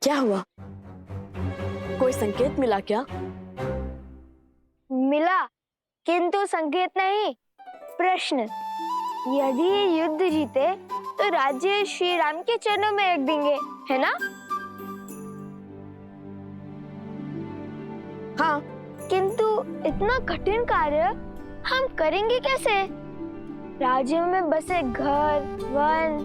क्या हुआ? कोई संकेत मिला क्या? मिला, किंतु संकेत नहीं, प्रश्न। यदि ये युद्ध जीते तो राज्य श्री राम के चरणों में रख देंगे, है ना? हाँ। किंतु इतना कठिन कार्य हम करेंगे कैसे? राज्य में बसे घर, वन,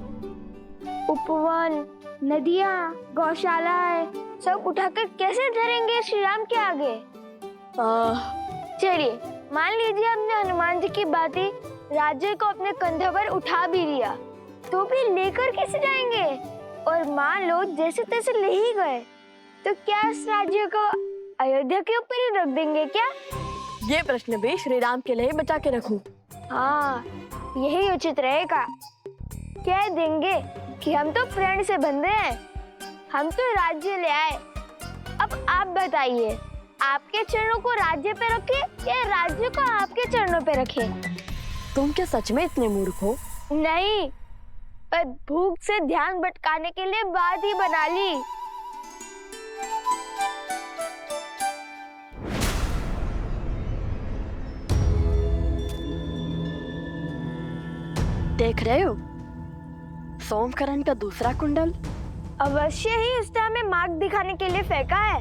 उपवन, नदियाँ, गौशालाएं सब उठाकर कैसे धरेंगे श्री राम के आगे? चलिए, मान लीजिए हमने हनुमान जी की बातें राज्य को अपने कंधों पर उठा भी लिया, तो भी लेकर कैसे जाएंगे? और मान लो जैसे तैसे ले ही गए, तो क्या इस राज्य को अयोध्या के ऊपर ही रख देंगे क्या? ये प्रश्न भी श्री राम के लिए बचा के रखूं। हाँ, यही उचित रहेगा। कह देंगे कि हम तो प्रण से बंधे हैं, हम तो राज्य ले आए। अब आप बताइए, आपके चरणों को राज्य पे रखे या राज्य को आपके चरणों पे रखे? तुम क्या सच में इतने मूर्ख हो? नहीं, पर भूख से ध्यान भटकाने के लिए बात ही बना ली। देख रहे हो सोमकरण का दूसरा कुंडल? अवश्य ही उसने हमें मार्ग दिखाने के लिए फेंका है।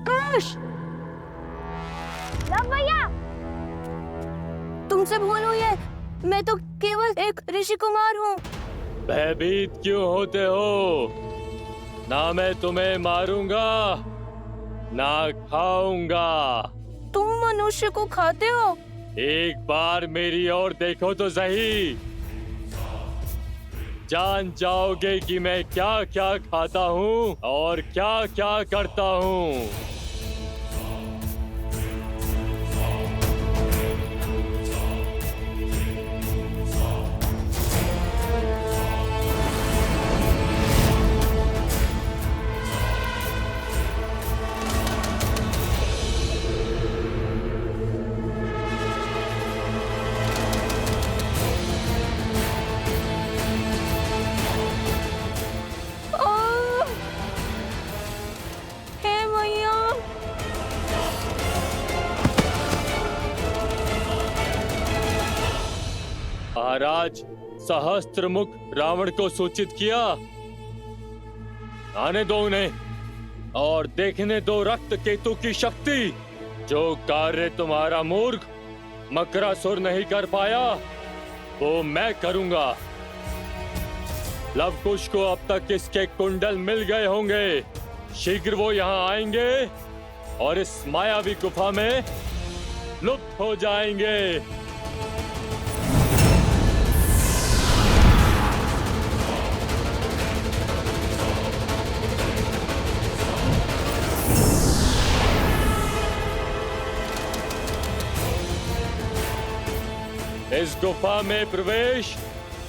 काश! लव भैया, तुमसे भूल हुई है, मैं तो केवल एक ऋषि कुमार हूँ। भयभीत क्यों होते हो? ना मैं तुम्हें मारूंगा, ना खाऊंगा। तुम मनुष्य को खाते हो? एक बार मेरी ओर देखो तो सही, जान जाओगे कि मैं क्या क्या खाता हूँ और क्या क्या करता हूँ। महाराज, सहस्त्रमुख रावण को सूचित किया। आने दो उन्हें और देखने दो रक्त केतु की शक्ति। जो कार्य तुम्हारा मूर्ख मकरासुर नहीं कर पाया, वो मैं करूंगा। लवकुश को अब तक इसके कुंडल मिल गए होंगे। शीघ्र वो यहाँ आएंगे और इस मायावी गुफा में लुप्त हो जाएंगे। इस गुफा में प्रवेश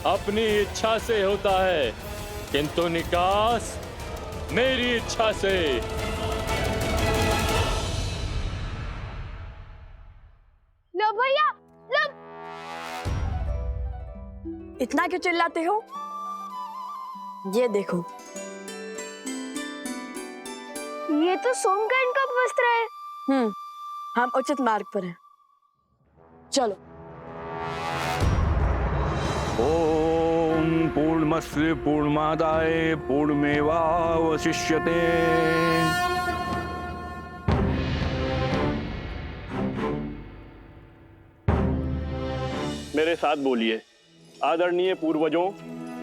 अपनी इच्छा से होता है, किंतु निकास मेरी इच्छा से। लो भैया, लो। इतना क्यों चिल्लाते हो? ये देखो, ये तो सोमकर्ण का वस्त्र है। हम उचित मार्ग पर हैं। चलो। ओम पूर्णमस्य पूर्णमादाय पूर्णमेवावशिष्यते। मेरे साथ बोलिए। आदरणीय पूर्वजों,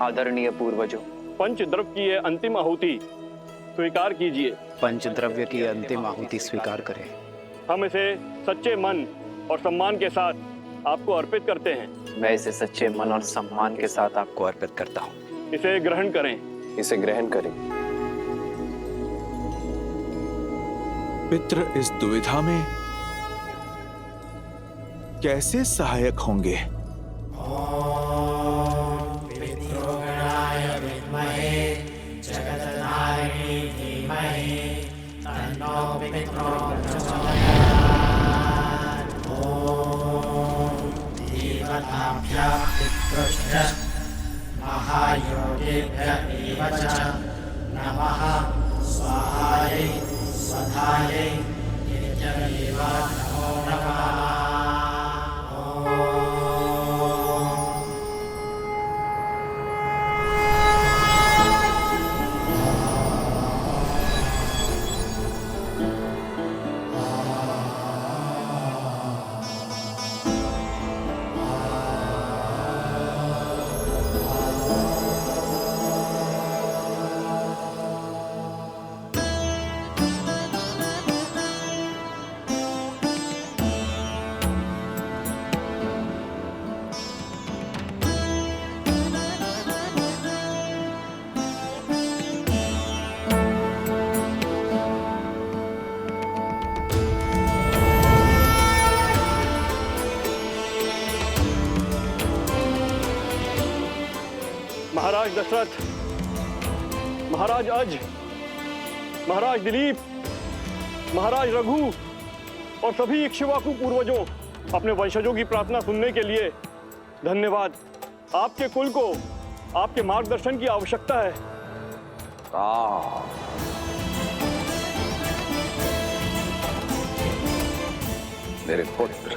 आदरणीय पूर्वजों, पंचद्रव्य की ये अंतिम आहुति स्वीकार कीजिए। पंचद्रव्य की अंतिम आहुति स्वीकार करें। हम इसे सच्चे मन और सम्मान के साथ आपको अर्पित करते हैं। मैं इसे सच्चे मन और सम्मान के साथ आपको अर्पित करता हूँ। इसे ग्रहण करें। इसे ग्रहण करें। पितृ इस दुविधा में कैसे सहायक होंगे? पितृगणाय विद्महे जगदनाय धीमहि तन्नो पितरो प्रचोदयात्। महायोगेभ्य एव च नमः स्वाहायै स्वधायै नित्यमेव नमो नमः। महाराज दशरथ, महाराज अज, महाराज दिलीप, महाराज रघु और सभी इक्ष्वाकु पूर्वजों, अपने वंशजों की प्रार्थना सुनने के लिए धन्यवाद। आपके कुल को आपके मार्गदर्शन की आवश्यकता है। मेरे पुत्र,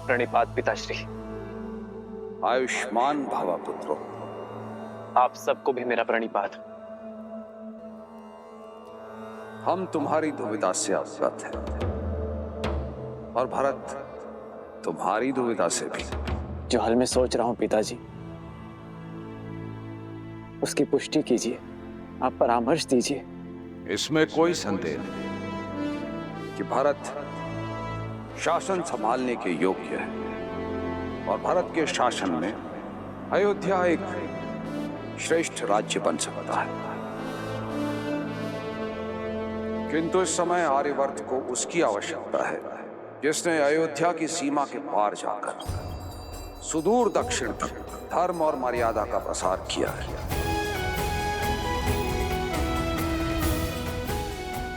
प्रणिपात पिताश्री। आयुष्मान भव पुत्रो। आप सबको भी मेरा प्रणिपात। हम तुम्हारी दुविधा से अवगत हैं और भरत तुम्हारी दुविधा से भी। जो हाल मैं सोच रहा हूं पिताजी, उसकी पुष्टि कीजिए, आप परामर्श दीजिए। इसमें कोई संदेह नहीं कि भरत शासन संभालने के योग्य है और भरत के शासन में अयोध्या एक श्रेष्ठ राज्य बन सकता है। किंतु इस समय आर्यवर्त को उसकी आवश्यकता है जिसने अयोध्या की सीमा के पार जाकर सुदूर दक्षिण तक धर्म और मर्यादा का प्रसार किया है,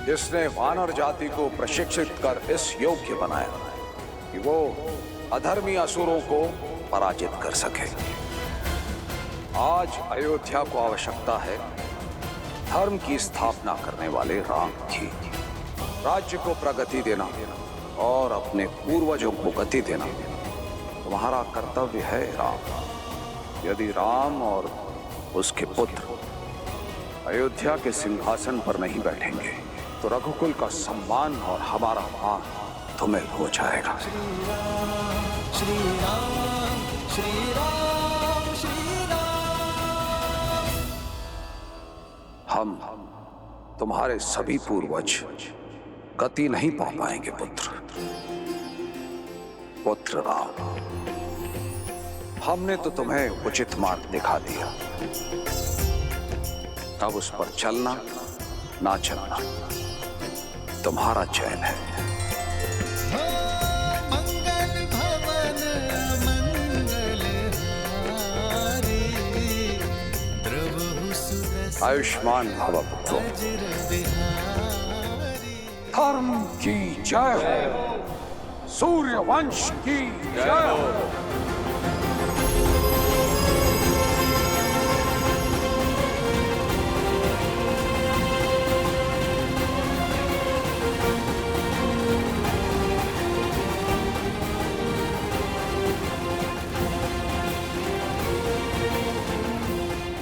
जिसने वानर जाति को प्रशिक्षित कर इस योग्य बनाया कि वो अधर्मी असुरों को पराजित कर सके। आज अयोध्या को आवश्यकता है धर्म की स्थापना करने वाले राम की। राज्य को प्रगति देना और अपने पूर्वजों को गति देना तुम्हारा कर्तव्य है राम। यदि राम और उसके पुत्र अयोध्या के सिंहासन पर नहीं बैठेंगे तो रघुकुल का सम्मान और हमारा मान तुम्हें हो जाएगा। श्री राम श्री राम श्री राम। हम तुम्हारे सभी पूर्वज गति नहीं पा पाएंगे पुत्र राम। हमने तो तुम्हें उचित मार्ग दिखा दिया, अब उस पर चलना ना चलना तुम्हारा चयन है। मंगल भवन मंगल हारी, द्रवहु सुदस आयुष्मान भव पुत्रो। वज्र बिहारी। धर्म की जय हो, सूर्यवंश की जय हो।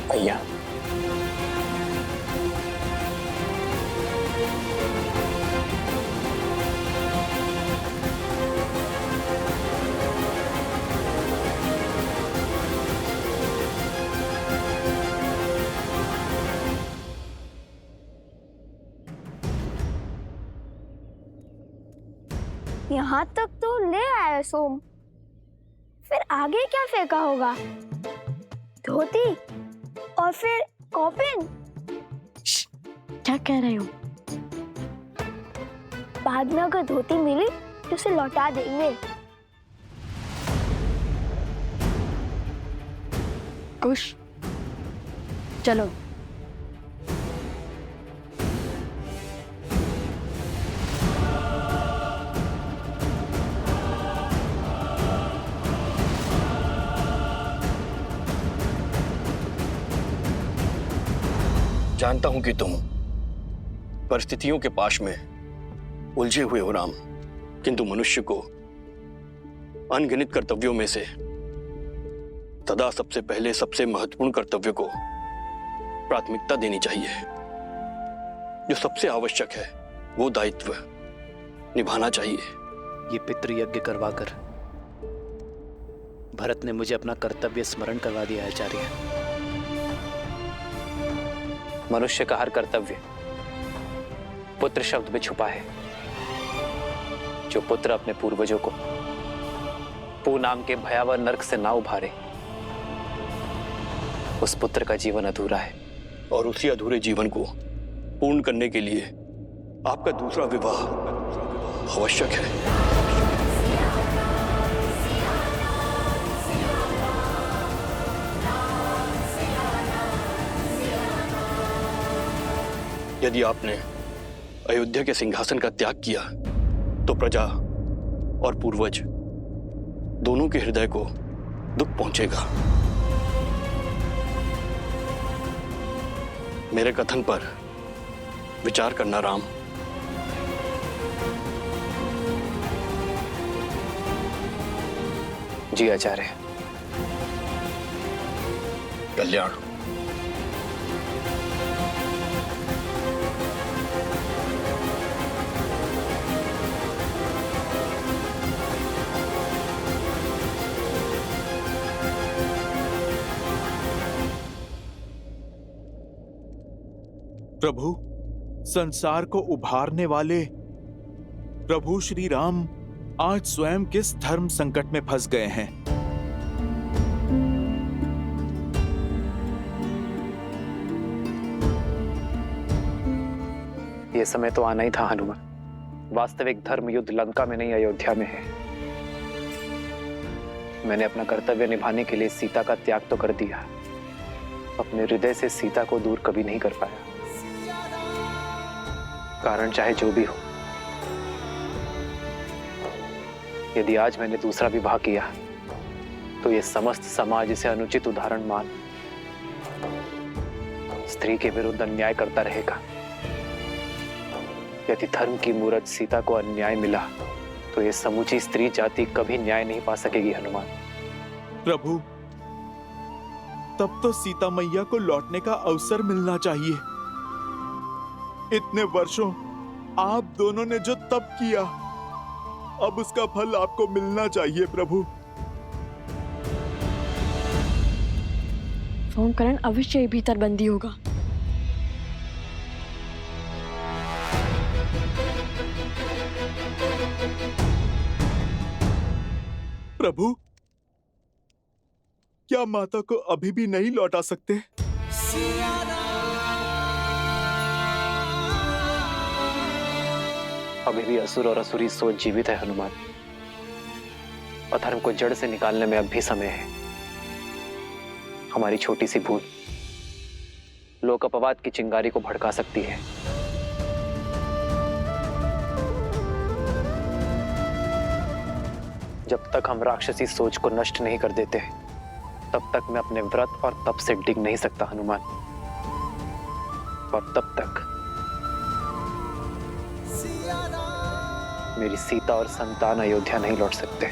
भैया, यहाँ तक तो ले आया सोम, फिर आगे क्या फेंका होगा? धोती और फिर कॉपिन। क्या कह रहे हो? बाद में अगर धोती मिली तो उसे लौटा देंगे। कुश, चलो। जानता हूं कि तुम परिस्थितियों के पाश में उलझे हुए हो राम, किंतु मनुष्य को अनगिनत कर्तव्यों में से सदा सबसे पहले सबसे महत्वपूर्ण कर्तव्य को प्राथमिकता देनी चाहिए। जो सबसे आवश्यक है वो दायित्व निभाना चाहिए। ये पितृयज्ञ करवाकर भरत ने मुझे अपना कर्तव्य स्मरण करवा दिया आचार्य। मनुष्य का हर कर्तव्य पुत्र शब्द में छुपा है। जो पुत्र अपने पूर्वजों को पू नाम के भयावह नरक से ना उभारे, उस पुत्र का जीवन अधूरा है। और उसी अधूरे जीवन को पूर्ण करने के लिए आपका दूसरा विवाह आवश्यक है। यदि आपने अयोध्या के सिंहासन का त्याग किया तो प्रजा और पूर्वज दोनों के हृदय को दुख पहुंचेगा। मेरे कथन पर विचार करना राम। जी आचार्य। कल्याण। प्रभु, संसार को उभारने वाले प्रभु श्री राम आज स्वयं किस धर्म संकट में फंस गए हैं? ये समय तो आना ही था हनुमान। वास्तविक धर्म युद्ध लंका में नहीं अयोध्या में है। मैंने अपना कर्तव्य निभाने के लिए सीता का त्याग तो कर दिया, अपने हृदय से सीता को दूर कभी नहीं कर पाया। कारण चाहे जो भी हो, यदि आज मैंने दूसरा विवाह किया तो ये समस्त समाज इसे अनुचित उदाहरण मान स्त्री के विरुद्ध अन्याय करता रहेगा। यदि धर्म की मूरत सीता को अन्याय मिला तो ये समूची स्त्री जाति कभी न्याय नहीं पा सकेगी हनुमान। प्रभु, तब तो सीता मैया को लौटने का अवसर मिलना चाहिए। इतने वर्षों आप दोनों ने जो तप किया, अब उसका फल आपको मिलना चाहिए प्रभु। सोमकरण अवश्य ही भीतर बंदी होगा। प्रभु, क्या माता को अभी भी नहीं लौटा सकते? अभी भी असुर और असुरी सोच जीवित है हनुमान। अधर्म को जड़ से निकालने में अब भी समय है। हमारी छोटी सी भूल लोक अपवाद की चिंगारी को भड़का सकती है। जब तक हम राक्षसी सोच को नष्ट नहीं कर देते, तब तक मैं अपने व्रत और तप से डिग नहीं सकता हनुमान। और तब तक मेरी सीता और संतान अयोध्या नहीं लौट सकते।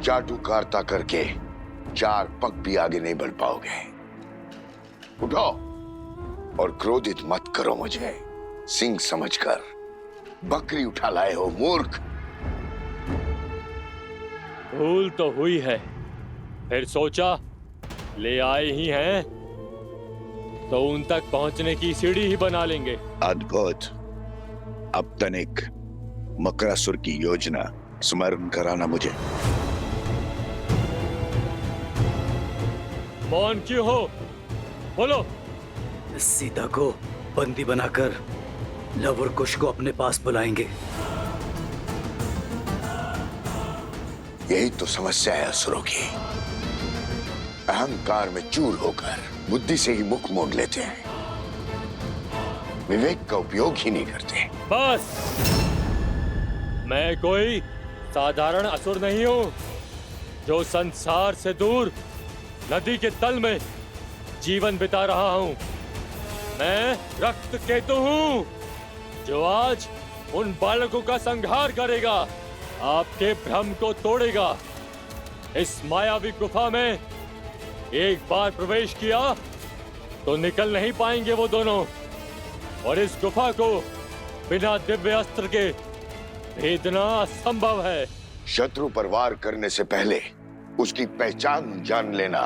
जादू कारता करके 4 पग भी आगे नहीं बढ़ पाओगे। उठो और क्रोधित मत करो मुझे। सिंह समझकर बकरी उठा लाए हो मूर्ख। भूल तो हुई है, फिर सोचा ले आए ही हैं तो उन तक पहुंचने की सीढ़ी ही बना लेंगे। अद्भुत। अब तनिक मकरासुर की योजना स्मरण कराना मुझे। मौन क्यों हो? बोलो। सीता को बंदी बनाकर लव और कुश को अपने पास बुलाएंगे। यही तो समस्या है असुरों की। अहंकार में चूर होकर बुद्धि से ही मुख मोड़ लेते हैं, विवेक का उपयोग ही नहीं करते। बस, मैं कोई साधारण असुर नहीं हूं जो संसार से दूर नदी के तल में जीवन बिता रहा हूं। मैं रक्त केतु हूं जो आज उन बालकों का संहार करेगा, आपके भ्रम को तोड़ेगा। इस मायावी गुफा में एक बार प्रवेश किया तो निकल नहीं पाएंगे वो दोनों, और इस गुफा को बिना दिव्य अस्त्र के भेदना असंभव है। शत्रु पर वार करने से पहले उसकी पहचान जान लेना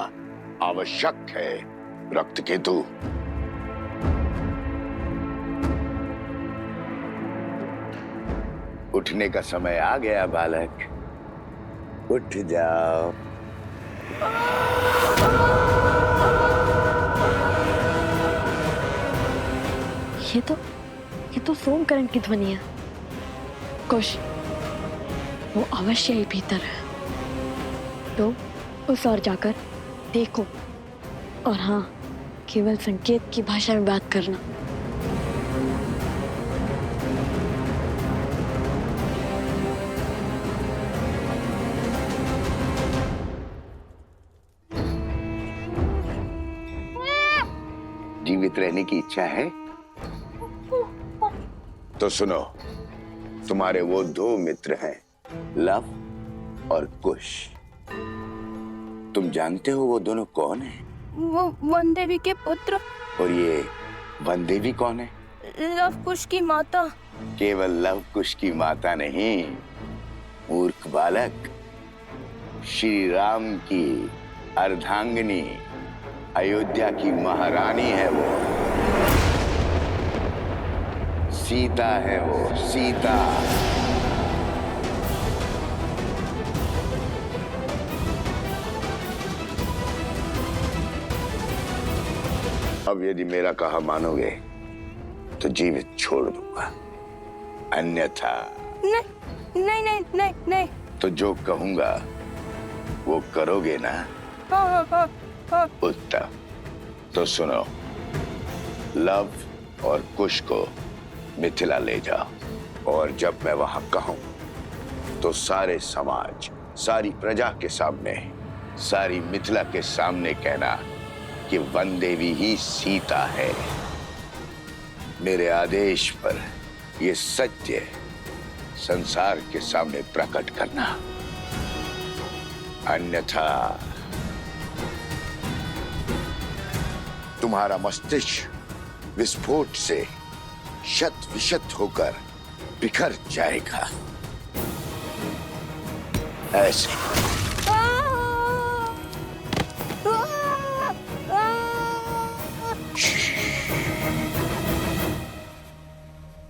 आवश्यक है, रक्त केतु। उठने का समय आ गया बालक, उठ जाओ। ये तो सोमकरण की ध्वनि है। कुश, वो अवश्य ही भीतर है। तो उस ओर जाकर देखो, और हाँ, केवल संकेत की भाषा में बात करना। जीवित रहने की इच्छा है तो सुनो, तुम्हारे वो दो मित्र हैं, लव और कुश। तुम जानते हो वो दोनों कौन हैं? वो वन देवी के पुत्र। और ये वन देवी कौन है? लव कुश की माता। केवल लव कुश की माता नहीं, मूर्ख बालक, श्री राम की अर्धांगिनी, अयोध्या की महारानी है वो। सीता है वो, सीता। अब यदि मेरा कहा मानोगे तो जीवित छोड़ दूंगा, अन्यथा नहीं नहीं नहीं नहीं नहीं। तो जो कहूंगा वो करोगे ना? हाँ हाँ हाँ। उत्तम। तो सुनो, लव और कुश को मिथिला ले जाओ, और जब मैं वहां कहूं तो सारे समाज, सारी प्रजा के सामने, सारी मिथिला के सामने कहना कि वन देवी ही सीता है। मेरे आदेश पर ये सत्य संसार के सामने प्रकट करना, अन्यथा तुम्हारा मस्तिष्क विस्फोट से शत विशत होकर बिखर जाएगा। ऐसे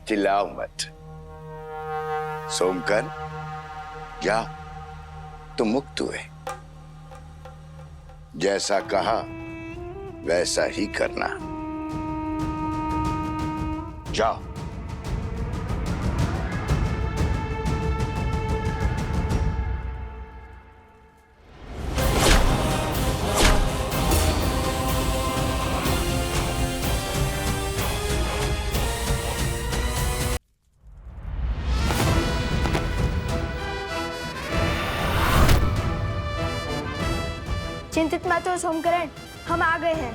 चिल्लाओ मत। सोमकर, जा, तुम मुक्त हुए। जैसा कहा वैसा ही करना। जाओ। चिंतित मत हो सोमकरण, हम आ गए हैं।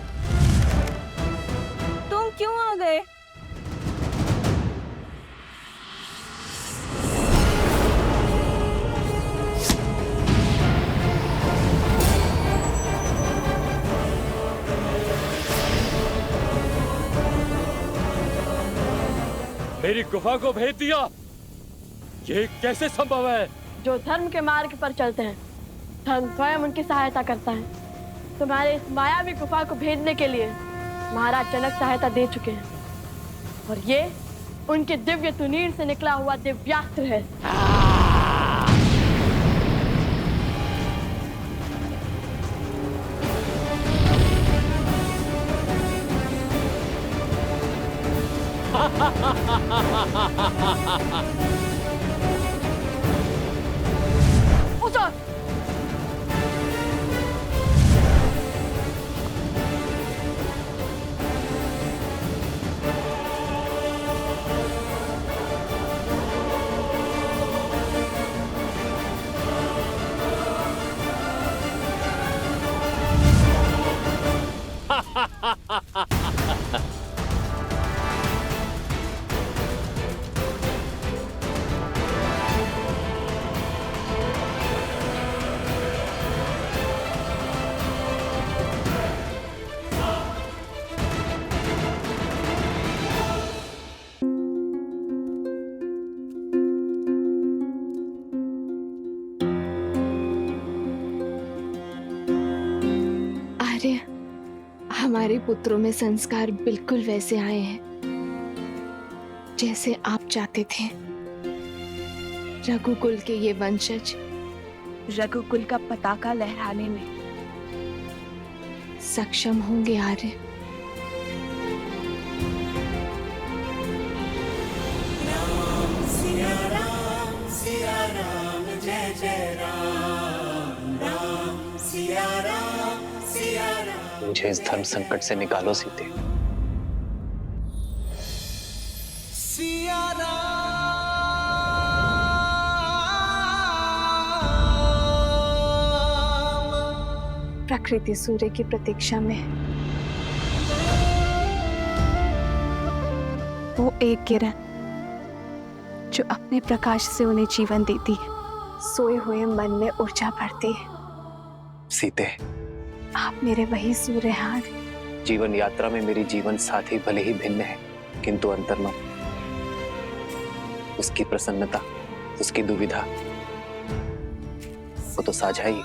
तुम क्यों आ गए? मेरी गुफा को भेद दिया, ये कैसे संभव है? जो धर्म के मार्ग पर चलते हैं, धर्म स्वयं उनकी सहायता करता है। तुम्हारे इस मायावी गुफा को भेदने के लिए महाराज जनक सहायता दे चुके हैं, और ये उनके दिव्य तुनीर से निकला हुआ दिव्यास्त्र है। उतर। आर्य, हमारे पुत्रों में संस्कार बिल्कुल वैसे आए हैं जैसे आप चाहते थे। रघुकुल के ये वंशज रघुकुल का पताका लहराने में सक्षम होंगे। आर्य, सिया राम जय जय राम राम सिया राम मुझे इस धर्म संकट से निकालो सीते। सिया प्रकृति सूर्य की प्रतीक्षा में है। वो एक किरण जो अपने प्रकाश से उन्हें जीवन देती है, सोए हुए मन में ऊर्जा भरती है। सीते, आप मेरे वही सूर्य हैं आर्य। जीवन यात्रा में मेरी जीवन साथी भले ही भिन्न है, किंतु अंतर्मन, उसकी प्रसन्नता, उसकी दुविधा, वो तो साझा ही।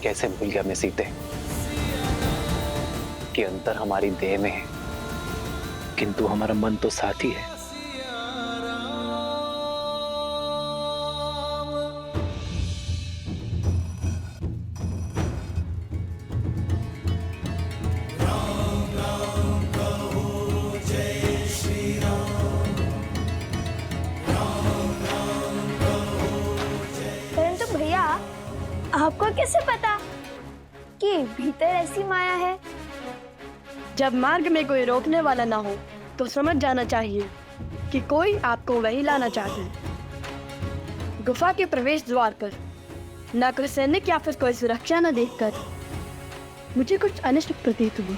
कैसे भूल गया मैं सीते कि अंतर हमारी देह में है, किंतु हमारा मन तो साथ ही है। परंतु भैया, आपको कैसे पता कि भीतर ऐसी माया है? जब मार्ग में कोई रोकने वाला ना हो तो समझ जाना चाहिए कि कोई आपको वही लाना चाहता है। गुफा के प्रवेश द्वार पर न कोई सैनिक या फिर कोई सुरक्षा न देखकर मुझे कुछ अनिष्ट प्रतीत हुआ।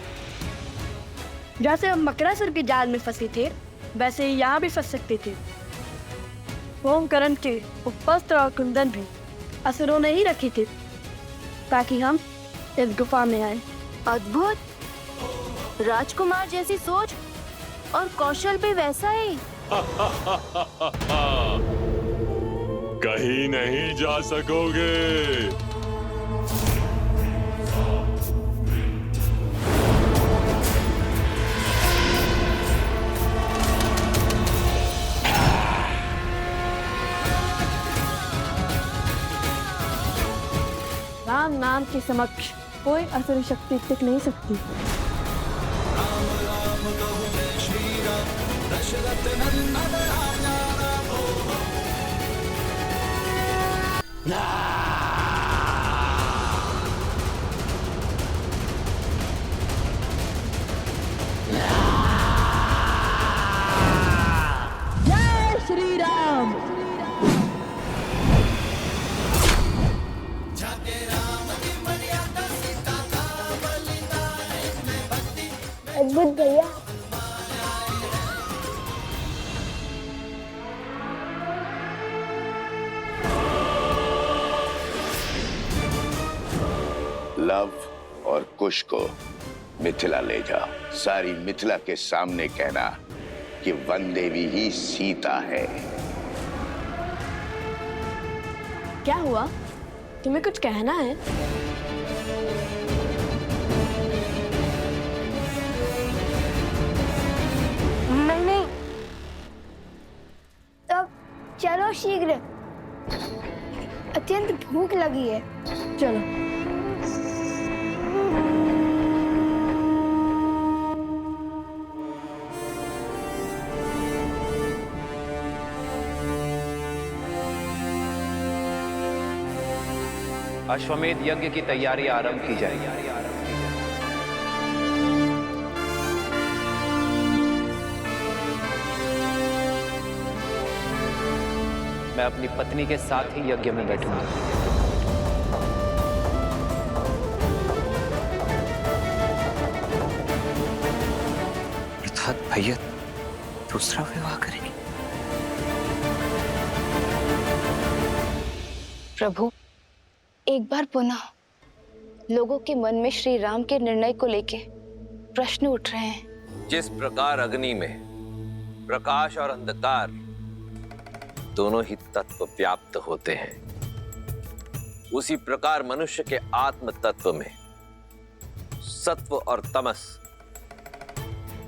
जैसे हम मकरासुर के जाल में फंसे थे, वैसे ही यहाँ भी फंस सकते थे। होमकरण के उपवस्त्र और कुंदन भी असुरों ने ही रखे थे ताकि हम इस गुफा में आए। अद्भुत, राजकुमार जैसी सोच और कौशल भी वैसा ही। कहीं नहीं जा सकोगे। राम नाम के समक्ष कोई असुर शक्ति टिक नहीं सकती। जय श्री राम। अद्भुत भैया। लव और कुश को मिथिला ले जाओ। सारी मिथिला के सामने कहना कि वन देवी ही सीता है। क्या हुआ? तुम्हें कुछ कहना है? नहीं। तब चलो शीघ्र, अत्यंत भूख लगी है। चलो। अश्वमेध यज्ञ की तैयारी आरंभ की जाएगी। मैं अपनी पत्नी के साथ ही यज्ञ में बैठूंगा। अर्थात भैया दूसरा विवाह करेंगे। प्रभु, एक बार पुनः लोगों के मन में श्री राम के निर्णय को लेके प्रश्न उठ रहे हैं। जिस प्रकार अग्नि में प्रकाश और अंधकार दोनों ही तत्व व्याप्त होते हैं, उसी प्रकार मनुष्य के आत्म तत्व में सत्व और तमस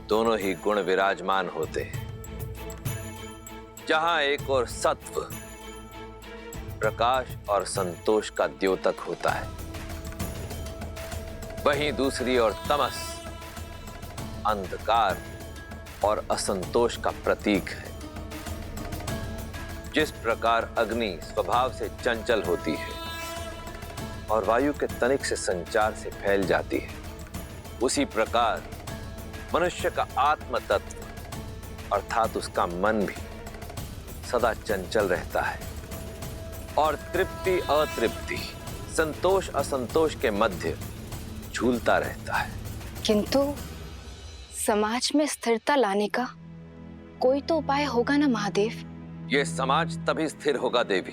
दोनों ही गुण विराजमान होते हैं। जहां एक और सत्व प्रकाश और संतोष का द्योतक होता है, वहीं दूसरी ओर तमस अंधकार और असंतोष का प्रतीक है। जिस प्रकार अग्नि स्वभाव से चंचल होती है और वायु के तनिक से संचार से फैल जाती है, उसी प्रकार मनुष्य का आत्म तत्व अर्थात उसका मन भी सदा चंचल रहता है और तृप्ति अतृप्ति, संतोष असंतोष के मध्य झूलता रहता है। किंतु समाज में स्थिरता लाने का कोई तो उपाय होगा ना महादेव? यह समाज तभी स्थिर होगा देवी,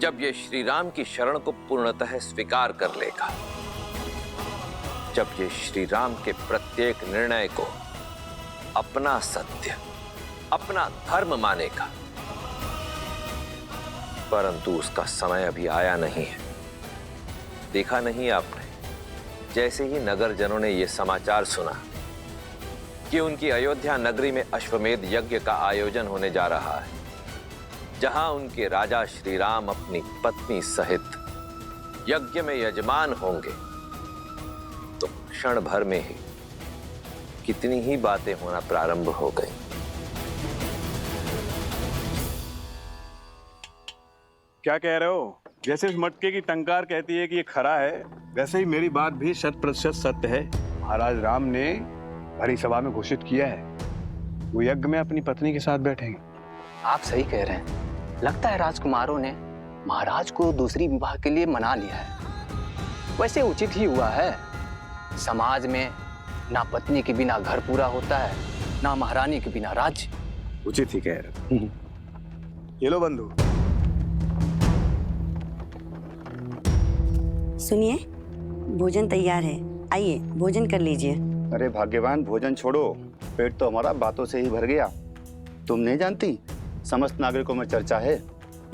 जब ये श्री राम की शरण को पूर्णतः स्वीकार कर लेगा, जब ये श्री राम के प्रत्येक निर्णय को अपना सत्य, अपना धर्म मानेगा। परंतु उसका समय अभी आया नहीं है। देखा नहीं आपने, जैसे ही नगर जनों ने यह समाचार सुना कि उनकी अयोध्या नगरी में अश्वमेध यज्ञ का आयोजन होने जा रहा है, जहां उनके राजा श्री राम अपनी पत्नी सहित यज्ञ में यजमान होंगे, तो क्षण भर में ही कितनी ही बातें होना प्रारंभ हो गई। क्या कह रहे हो? जैसे इस मटके की टंकार कहती है कि ये खरा है, वैसे ही मेरी बात भी 100% सत्य है। महाराज राम ने भरी सभा में घोषित किया है वो यज्ञ में अपनी पत्नी के साथ बैठेंगे। आप सही कह रहे हैं। लगता है राजकुमारों ने महाराज को दूसरी विवाह के लिए मना लिया है। वैसे उचित ही हुआ है। समाज में ना पत्नी के बिना घर पूरा होता है, ना महारानी के बिना राज्य। उचित ही कह रहे। ये लो बंधु। सुनिए, भोजन तैयार है, आइए भोजन कर लीजिए। अरे भाग्यवान, भोजन छोड़ो, पेट तो हमारा बातों से ही भर गया। तुम नहीं जानती, समस्त नागरिकों में चर्चा है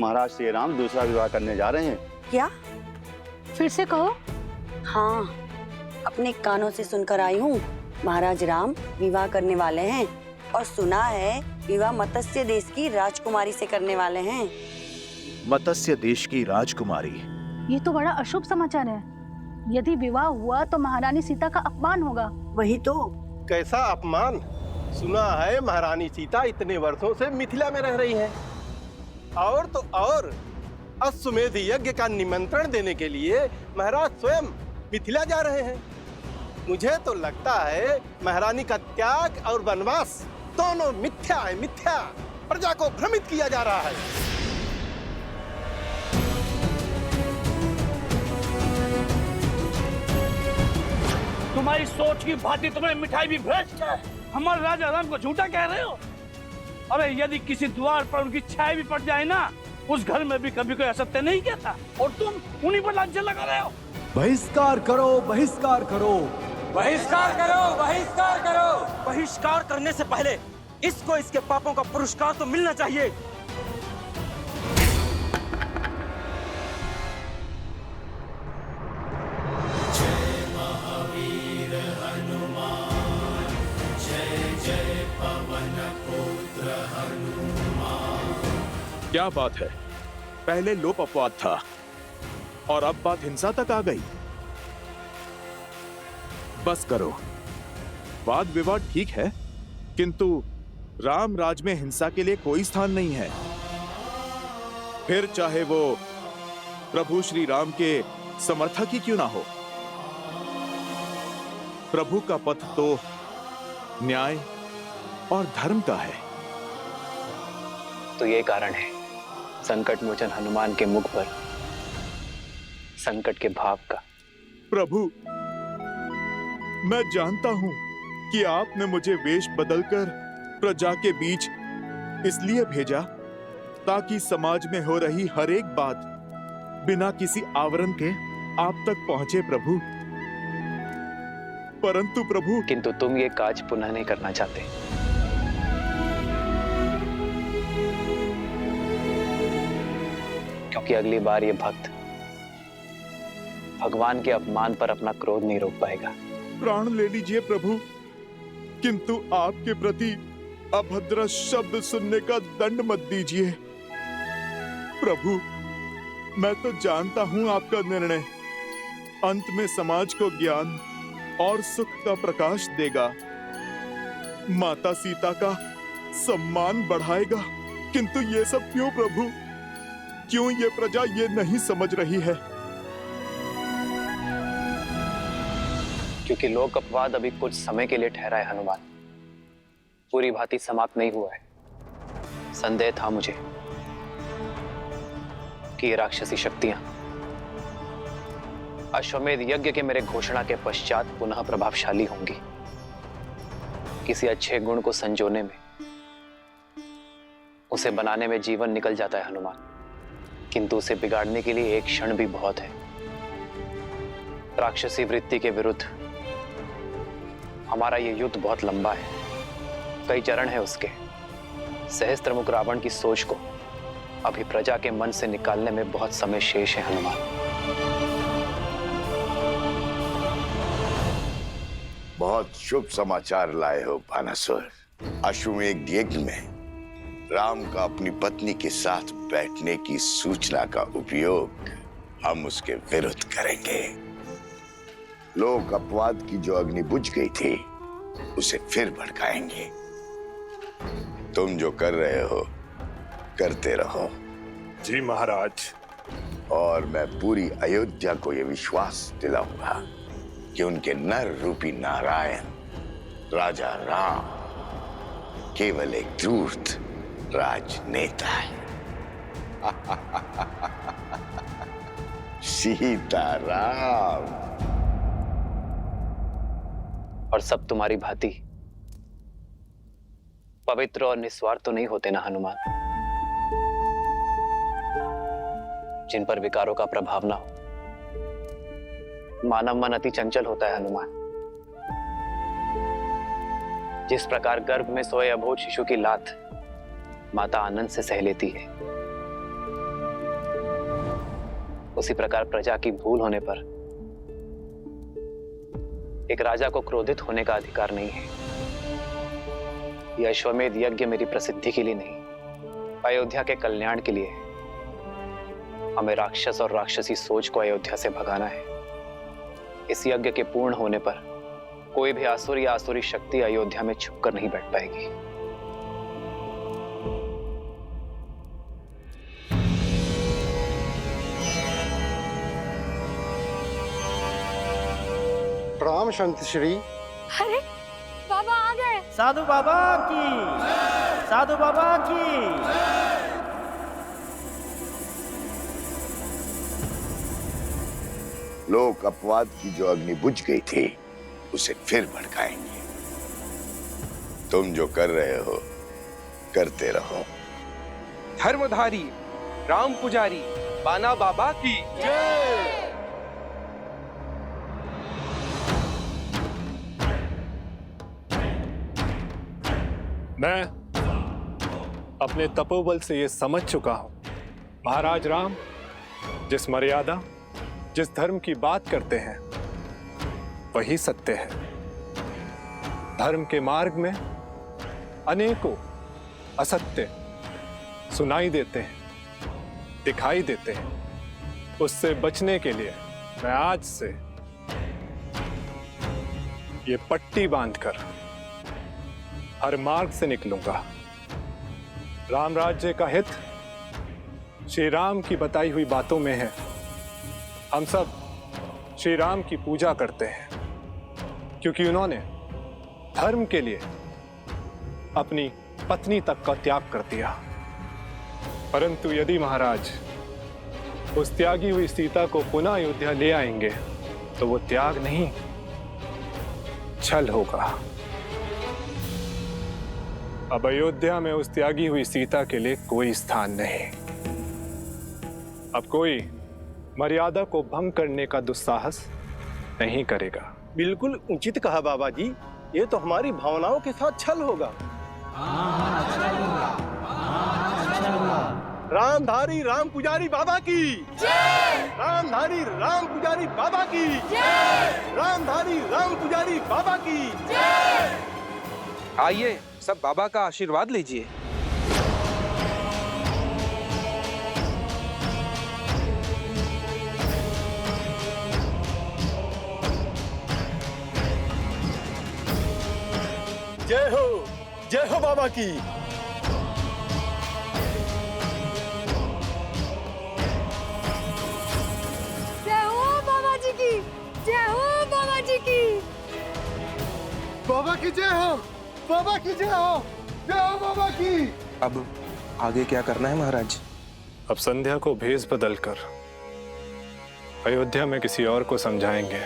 महाराज श्री राम दूसरा विवाह करने जा रहे हैं। क्या? फिर से कहो। हाँ, अपने कानों से सुनकर आई हूँ। महाराज राम विवाह करने वाले हैं और सुना है विवाह मत्स्य देश की राजकुमारी से करने वाले हैं। मत्स्य देश की राजकुमारी? ये तो बड़ा अशुभ समाचार है। यदि विवाह हुआ तो महारानी सीता का अपमान होगा। वही तो। कैसा अपमान? सुना है महारानी सीता इतने वर्षों से मिथिला में रह रही हैं, और तो और अश्वमेध यज्ञ का निमंत्रण देने के लिए महाराज स्वयं मिथिला जा रहे हैं। मुझे तो लगता है महारानी का त्याग और वनवास दोनों मिथ्या है, मिथ्या। प्रजा को भ्रमित किया जा रहा है। तुम्हारी सोच की भांति तुम्हें मिठाई भी भ्रष्ट है। हमारे राजा राम को झूठा कह रहे हो? अरे यदि किसी द्वार पर उनकी छाया भी पड़ जाए ना, उस घर में भी कभी कोई असत्य नहीं कहता, और तुम उन्हीं पर लांछन लगा रहे हो। बहिष्कार करो, बहिष्कार करो। बहिष्कार करो, बहिष्कार करो। बहिष्कार करने से पहले इसको इसके पापों का पुरस्कार तो मिलना चाहिए। जय महावीर हनुमान, जय जय पवन पुत्र हनुमान। क्या बात है, पहले लोप अपवाद था और अब बात हिंसा तक आ गई। बस करो, वाद विवाद ठीक है, किंतु राम राज में हिंसा के लिए कोई स्थान नहीं है। फिर चाहे वो प्रभु श्री राम के समर्थक ही क्यों ना हो। प्रभु का पथ तो न्याय और धर्म का है। तो ये कारण है संकट मोचन हनुमान के मुख पर संकट के भाव का। प्रभु, मैं जानता हूं कि आपने मुझे वेश बदलकर प्रजा के बीच इसलिए भेजा ताकि समाज में हो रही हर एक बात बिना किसी आवरण के आप तक पहुंचे प्रभु। परंतु प्रभु, किंतु तुम ये काज पुनः नहीं करना चाहते। क्योंकि अगली बार ये भक्त भगवान के अपमान पर अपना क्रोध नहीं रोक पाएगा। प्राण ले लीजिए प्रभु, किंतु आपके प्रति अभद्र शब्द सुनने का दंड मत दीजिए। प्रभु, मैं तो जानता हूं आपका निर्णय अंत में समाज को ज्ञान और सुख का प्रकाश देगा, माता सीता का सम्मान बढ़ाएगा। किंतु ये सब क्यों प्रभु? क्यों ये प्रजा ये नहीं समझ रही है? क्योंकि लोक अपवाद अभी कुछ समय के लिए ठहरा है हनुमान, पूरी भांति समाप्त नहीं हुआ है। संदेह था मुझे कि ये राक्षसी शक्तियां अश्वमेध यज्ञ के मेरे घोषणा के पश्चात पुनः प्रभावशाली होंगी। किसी अच्छे गुण को संजोने में, उसे बनाने में जीवन निकल जाता है हनुमान, किंतु उसे बिगाड़ने के लिए एक क्षण भी बहुत है। राक्षसी वृत्ति के विरुद्ध हमारा ये युद्ध बहुत लंबा है, कई चरण है उसके। सहस्त्रमुख रावण की सोच को अभी प्रजा के मन से निकालने में बहुत समय शेष है हनुमान। बहुत शुभ समाचार लाए हो भानासुर। अश्वमेध यज्ञ में राम का अपनी पत्नी के साथ बैठने की सूचना का उपयोग हम उसके विरुद्ध करेंगे। लोक अपवाद की जो अग्नि बुझ गई थी उसे फिर भड़काएंगे। तुम जो कर रहे हो करते रहो। जी महाराज। और मैं पूरी अयोध्या को यह विश्वास दिलाऊंगा कि उनके नर रूपी नारायण राजा राम केवल एक धूर्त राजनेता है। सीताराम। और सब तुम्हारी भांति पवित्र और निस्वार्थ तो नहीं होते ना हनुमान, जिन पर विकारों का प्रभाव ना हो। मानव मन अति चंचल होता है हनुमान। जिस प्रकार गर्भ में सोए अबोध शिशु की लात माता आनंद से सह लेती है, उसी प्रकार प्रजा की भूल होने पर एक राजा को क्रोधित होने का अधिकार नहीं है। यह अश्वमेध यज्ञ मेरी प्रसिद्धि के लिए नहीं, अयोध्या के कल्याण के लिए है। हमें राक्षस और राक्षसी सोच को अयोध्या से भगाना है। इस यज्ञ के पूर्ण होने पर कोई भी आसुर या आसुरी शक्ति अयोध्या में छुपकर नहीं बैठ पाएगी। प्रणाम संत श्री। अरे बाबा आ गए। साधु बाबा की, साधु बाबा की। लोक अपवाद की जो अग्नि बुझ गई थी उसे फिर भड़काएंगे। तुम जो कर रहे हो करते रहो। धर्मधारी राम पुजारी बाना बाबा की जय। मैं अपने तपोबल से ये समझ चुका हूं, महाराज राम जिस मर्यादा, जिस धर्म की बात करते हैं वही सत्य है। धर्म के मार्ग में अनेकों असत्य सुनाई देते हैं, दिखाई देते हैं। उससे बचने के लिए मैं आज से ये पट्टी बांधकर हर मार्ग से निकलूंगा। राम राज्य का हित श्री राम की बताई हुई बातों में है। हम सब श्री राम की पूजा करते हैं क्योंकि उन्होंने धर्म के लिए अपनी पत्नी तक का त्याग कर दिया। परंतु यदि महाराज उस त्यागी हुई सीता को पुनः अयोध्या ले आएंगे तो वो त्याग नहीं, छल होगा। अब अयोध्या में उस त्यागी हुई सीता के लिए कोई स्थान नहीं। अब कोई मर्यादा को भंग करने का दुस्साहस नहीं करेगा। बिल्कुल उचित कहा बाबा जी, ये तो हमारी भावनाओं के साथ छल होगा। रामधारी राम पुजारी बाबा की जय। रामधारी राम पुजारी बाबा की जय। रामधारी राम पुजारी बाबा की जय। आइए सब बाबा का आशीर्वाद लीजिए। जय हो बाबा की। जय हो बाबा जी की, जय हो बाबा जी की। बाबा की जय हो, बाबा की जय हो, जय हो बाबा की। अब आगे क्या करना है महाराज? अब संध्या को भेष बदलकर अयोध्या में किसी और को समझाएंगे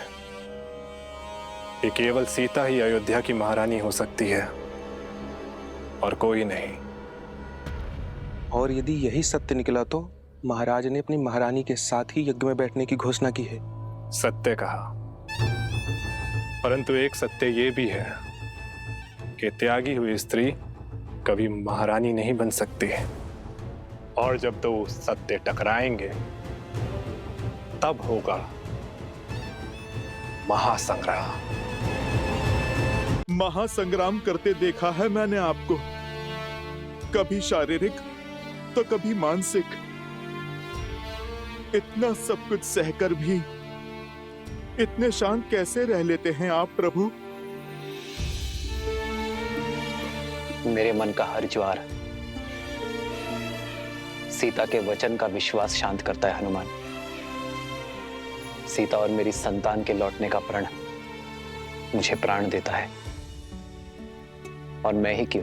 कि केवल सीता ही अयोध्या की महारानी हो सकती है और कोई नहीं। और यदि यही सत्य निकला तो महाराज ने अपनी महारानी के साथ ही यज्ञ में बैठने की घोषणा की है। सत्य कहा, परंतु एक सत्य ये भी है कि त्यागी हुई स्त्री कभी महारानी नहीं बन सकती। और जब दो सत्य टकराएंगे तब होगा महासंग्राम। महासंग्राम करते देखा है मैंने आपको, कभी शारीरिक तो कभी मानसिक। इतना सब कुछ सहकर भी इतने शांत कैसे रह लेते हैं आप प्रभु? मेरे मन का हर ज्वार सीता के वचन का विश्वास शांत करता है हनुमान। सीता और मेरी संतान के लौटने का प्रण मुझे प्राण देता है। और मैं ही क्यों,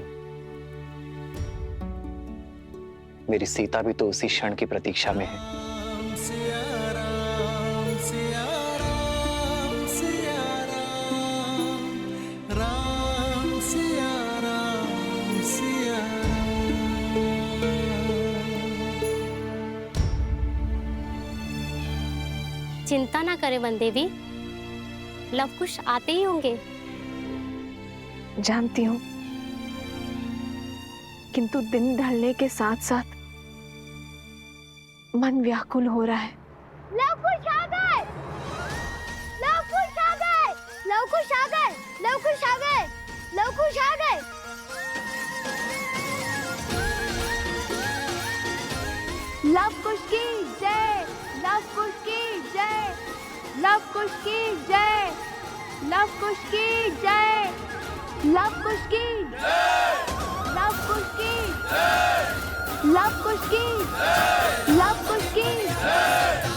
मेरी सीता भी तो उसी क्षण की प्रतीक्षा में है। चिंता ना करें वन देवी, लव कुश आते ही होंगे। जानती हूँ, किंतु दिन ढलने के साथ साथ मन व्याकुल हो रहा है। लव कुश आ गए, लव कुश आ गए, लव कुश आ गए, लव कुश आ गए, लव कुश आ गए। लव कुश की जय, लव कुश की जय, लव कुश की जय, लव कुश की जय, लव कुश की जय, लव कुश की जय, लव कुश की जय, लव कुश की जय।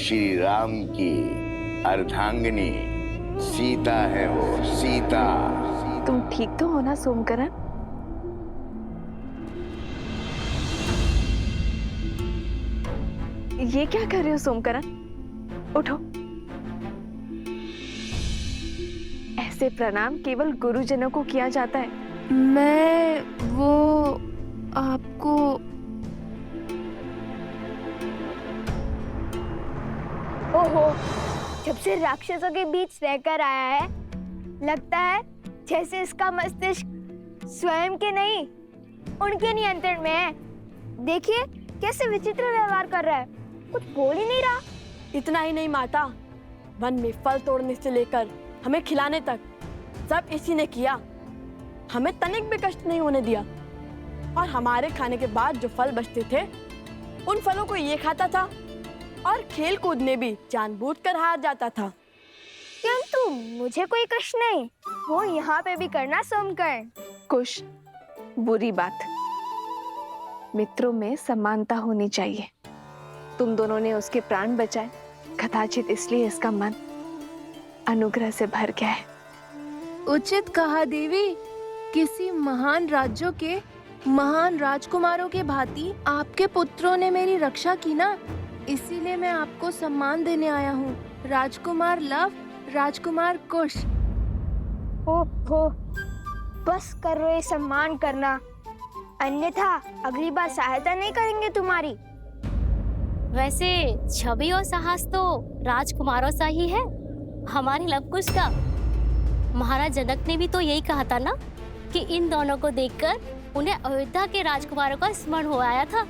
श्री राम की अर्धांगिनी सीता है वो, सीता। तुम ठीक तो हो ना सोमकरण? ये क्या कर रहे हो सोमकरण? उठो। ऐसे प्रणाम केवल गुरुजनों को किया जाता है। मैं वो आपको ओहो, जब से राक्षसों के बीच रहकर आया है, लगता है जैसे इसका मस्तिष्क स्वयं के नहीं, उनके नियंत्रण में है। देखिए कैसे विचित्र व्यवहार कर रहा है, कुछ बोल ही नहीं रहा। इतना ही नहीं माता, वन में फल तोड़ने से लेकर हमें खिलाने तक सब इसी ने किया। हमें तनिक भी कष्ट नहीं होने दिया, और हमारे खाने के बाद जो फल बचते थे उन फलों को ये खाता था, और खेल कूद में भी जानबूझकर हार जाता था। किंतु मुझे कोई कष्ट नहीं, वो यहाँ पे भी करना सोमकर्ण। कुश, बुरी बात। मित्रों में समानता होनी चाहिए। तुम दोनों ने उसके प्राण बचाए, कदाचित इसलिए इसका मन अनुग्रह से भर गया है। उचित कहा देवी। किसी महान राज्यों के महान राजकुमारों के भांति आपके पुत्रों ने मेरी रक्षा की ना, इसीलिए मैं आपको सम्मान देने आया हूँ। राजकुमार लव, राजकुमार कुश। ओहो, बस करो ये सम्मान करना, अन्यथा अगली बार सहायता नहीं करेंगे तुम्हारी। वैसे छवि और साहस तो राजकुमारों सा ही है, हमारे लवकुश का। महाराज जनक ने भी तो यही कहा था ना कि इन दोनों को देखकर उन्हें अयोध्या के राजकुमारों का स्मरण हो आया था।